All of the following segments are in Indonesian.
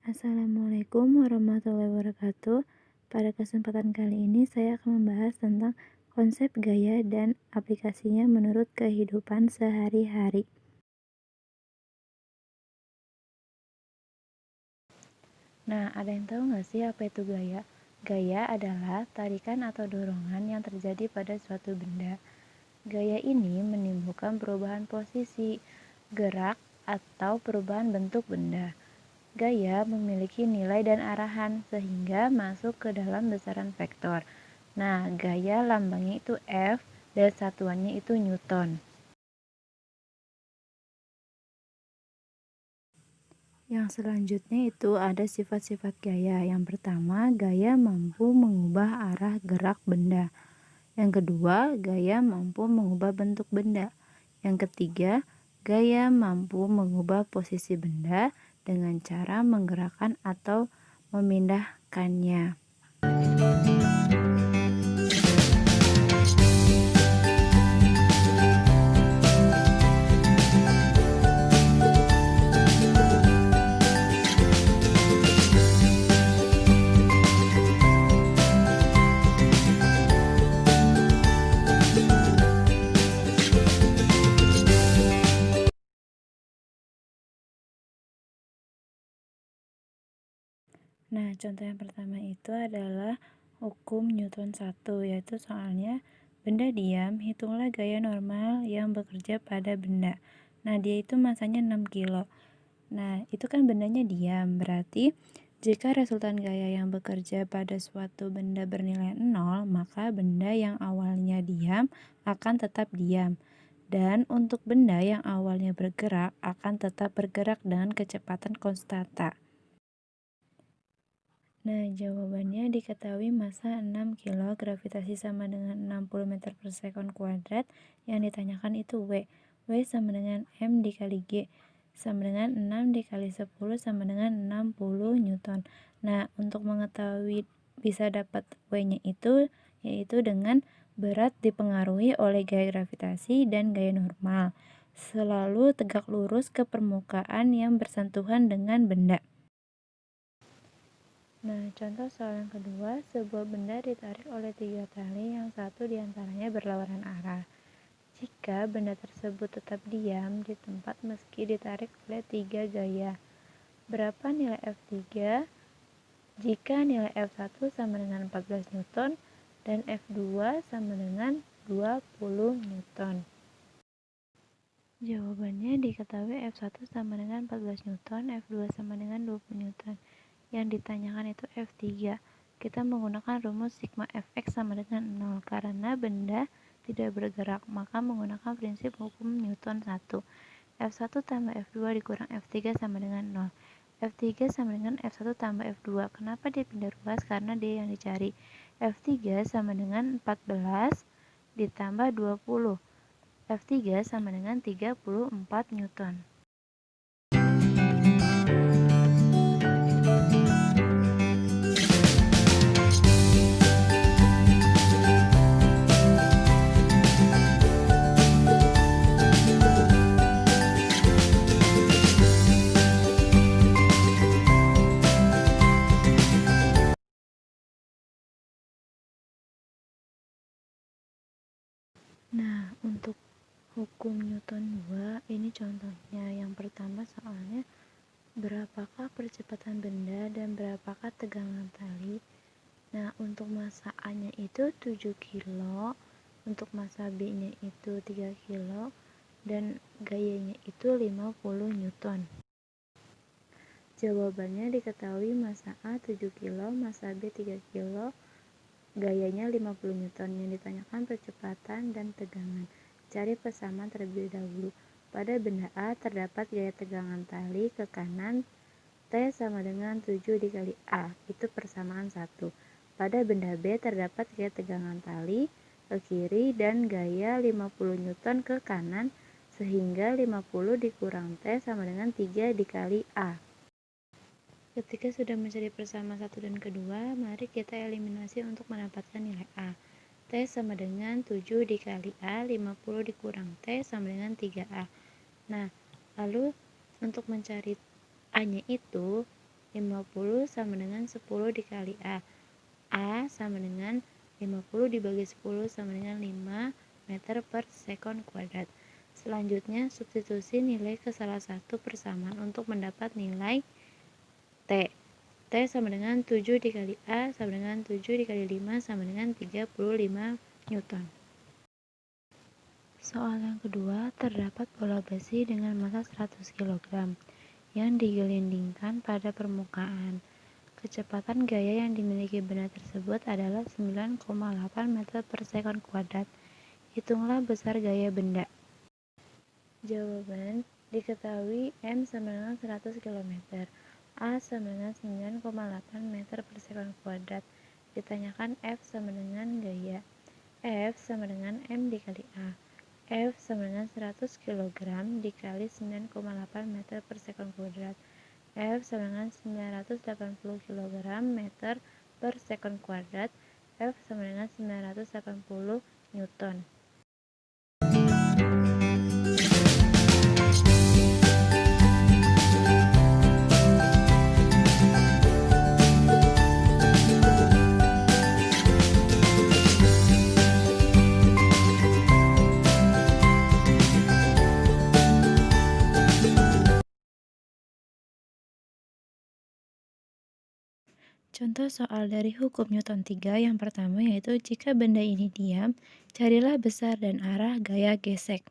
Assalamualaikum warahmatullahi wabarakatuh. Pada kesempatan kali ini saya akan membahas tentang konsep gaya dan aplikasinya menurut kehidupan sehari-hari. Nah, ada yang tahu nggak sih apa itu gaya? Gaya adalah tarikan atau dorongan yang terjadi pada suatu benda. Gaya ini menimbulkan perubahan posisi, gerak, atau perubahan bentuk benda. Gaya memiliki nilai dan arahan sehingga masuk ke dalam besaran vektor. Nah, gaya lambangnya itu F dan satuannya itu Newton. Yang selanjutnya itu ada sifat-sifat gaya. Yang pertama, gaya mampu mengubah arah gerak benda. Yang kedua, gaya mampu mengubah bentuk benda. Yang ketiga, gaya mampu mengubah posisi benda dengan cara menggerakkan atau memindahkannya. Nah, contoh yang pertama itu adalah hukum Newton 1, yaitu soalnya benda diam, hitunglah gaya normal yang bekerja pada benda. Nah, dia itu masanya 6 kilo. Nah, itu kan bendanya diam, berarti jika resultan gaya yang bekerja pada suatu benda bernilai 0, maka benda yang awalnya diam akan tetap diam. Dan untuk benda yang awalnya bergerak akan tetap bergerak dengan kecepatan konstanta. Nah, jawabannya diketahui massa 6 kilo, gravitasi sama dengan 60 meter per sekon kuadrat. Yang ditanyakan itu W. W sama dengan M dikali G, sama dengan 6 dikali 10 sama dengan 60 Newton. Nah, untuk mengetahui bisa dapat W-nya itu, yaitu dengan berat dipengaruhi oleh gaya gravitasi dan gaya normal. Selalu tegak lurus ke permukaan yang bersentuhan dengan benda. Nah, contoh soal yang kedua, sebuah benda ditarik oleh 3 tali yang satu diantaranya berlawanan arah. Jika benda tersebut tetap diam di tempat meski ditarik oleh 3 gaya, berapa nilai F3 jika nilai F1 sama dengan 14 Newton dan F2 sama dengan 20 Newton? Jawabannya diketahui F1 sama dengan 14 Newton, F2 sama dengan 20 Newton. Yang ditanyakan itu F3. Kita menggunakan rumus sigma Fx sama dengan 0 karena benda tidak bergerak, maka menggunakan prinsip hukum Newton 1. F1 tambah F2 dikurang F3 sama dengan 0. F3 sama dengan F1 tambah F2. Kenapa dia pindah ruas? Karena dia yang dicari. F3 sama dengan 14 ditambah 20. F3 sama dengan 34 Newton. Nah, untuk hukum Newton 2, ini contohnya. Yang pertama soalnya, berapakah percepatan benda dan berapakah tegangan tali? Nah, untuk massa A-nya itu 7 kilo, untuk massa B-nya itu 3 kilo, dan gayanya itu 50 Newton. Jawabannya diketahui massa A 7 kilo, massa B 3 kilo, gayanya 50 Newton. Yang ditanyakan percepatan dan tegangan. Cari persamaan terlebih dahulu. Pada benda A terdapat gaya tegangan tali ke kanan T sama dengan 7 dikali A. Itu persamaan 1. Pada benda B terdapat gaya tegangan tali ke kiri dan gaya 50 Newton ke kanan, sehingga 50 dikurang T sama dengan 3 dikali A. Ketika sudah mencari persamaan 1 dan kedua, mari kita eliminasi untuk mendapatkan nilai A. T sama dengan 7 dikali A, 50 dikurang T sama dengan 3A. Nah, lalu untuk mencari A-nya itu 50 sama dengan 10 dikali A. A sama dengan 50 dibagi 10 sama dengan 5 meter per sekon kuadrat. Selanjutnya, substitusi nilai ke salah satu persamaan untuk mendapat nilai T. T sama dengan 7 dikali A sama dengan 7 dikali 5 sama dengan 35 Newton. Soal yang kedua, terdapat bola besi dengan massa 100 kg yang digelindingkan pada permukaan. Kecepatan gaya yang dimiliki benda tersebut adalah 9,8 meter per sekon kuadrat. Hitunglah besar gaya benda. Jawaban, diketahui M sama dengan 100 km, A sama dengan 9,8 meter per sekon kuadrat. Ditanyakan F sama dengan gaya. F sama dengan M dikali A. F sama dengan 100 kg dikali 9,8 meter per sekon kuadrat. F sama dengan 980 kg meter per sekon kuadrat. F sama dengan 980 Newton. Contoh soal dari hukum Newton 3 yang pertama yaitu jika benda ini diam, carilah besar dan arah gaya gesek.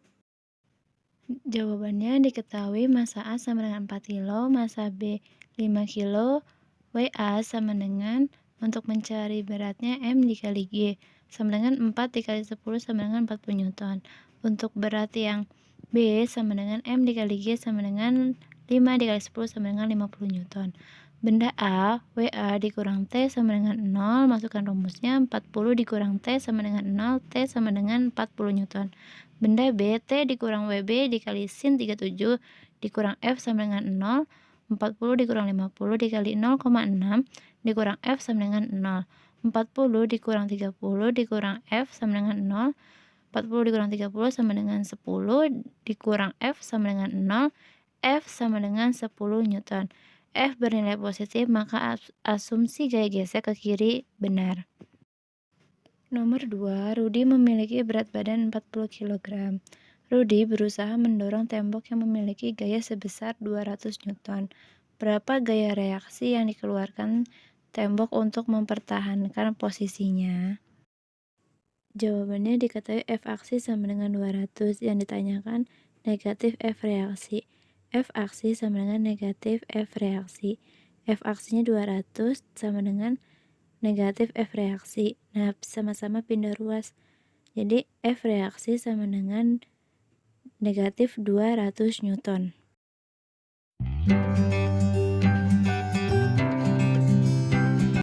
Jawabannya diketahui massa A sama dengan 4 kg, massa B 5 kg, WA sama dengan untuk mencari beratnya M dikali G sama dengan 4 dikali 10 sama dengan 40 Newton. Untuk berat yang B sama dengan M dikali G sama dengan 5 dikali 10 sama dengan 50 Newton. Benda A, WA dikurang T sama dengan 0, masukkan rumusnya 40 dikurang T sama dengan 0, T sama dengan 40 Newton. Benda B, T dikurang WB dikali sin 37 dikurang F sama dengan 0, 40 dikurang 50 dikali 0,6 dikurang F sama dengan 0. 40 dikurang 30 dikurang F sama dengan 0. 40 dikurang 30 sama dengan 10 dikurang F sama dengan 0. F sama dengan 10 Newton. F bernilai positif, maka asumsi gaya gesek ke kiri benar. Nomor 2, Rudi memiliki berat badan 40 kg. Rudi berusaha mendorong tembok yang memiliki gaya sebesar 200 Newton. Berapa gaya reaksi yang dikeluarkan tembok untuk mempertahankan posisinya? Jawabannya diketahui F aksi sama dengan 200, yang ditanyakan negatif F reaksi. F aksi sama dengan negatif F reaksi. F aksinya 200 sama dengan negatif F reaksi. Nah, sama-sama pindah ruas. Jadi F reaksi sama dengan negatif 200 Newton.